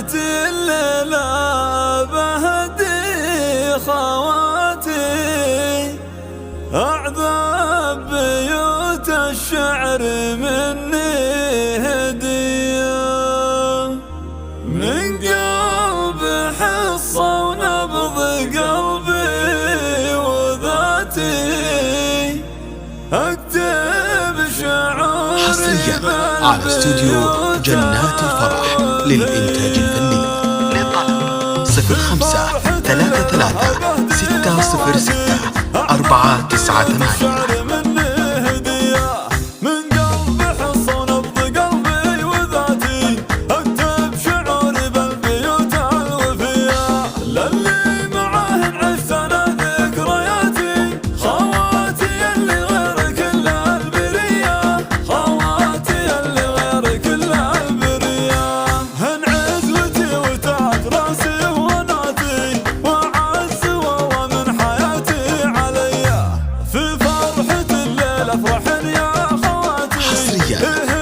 جاتي الليلة بهدي خواتي أعذب بيوت الشعر مني هدية من قلب حصة ونبض قلبي وذاتي أكتب شعوري حصريا على استوديو جنات الفرح للإنتاج الفني. للطلب 05-333-606-498.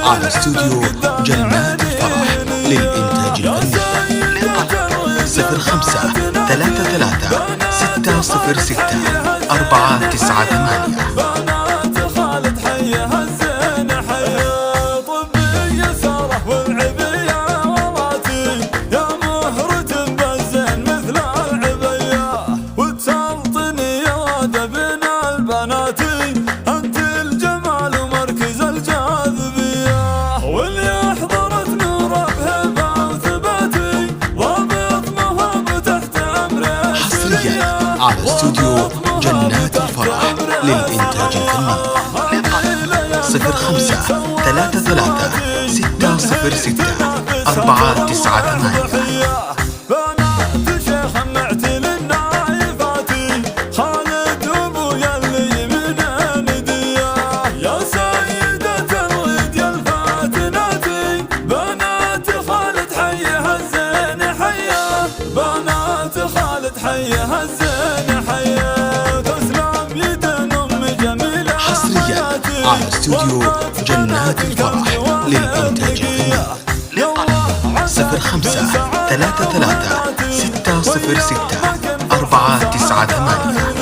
على استوديو جنات الفرح للإنتاج الفني. للطلب 05-333-606-498. على استوديو جنات الفرح للإنتاج الفني. للطلب 05-333-606-498. حيها الزين حيا تسلم يد أم جميلة. حصريا على استوديو جنات الفرح للإنتاج الفني. للطلب 05-333-606-498.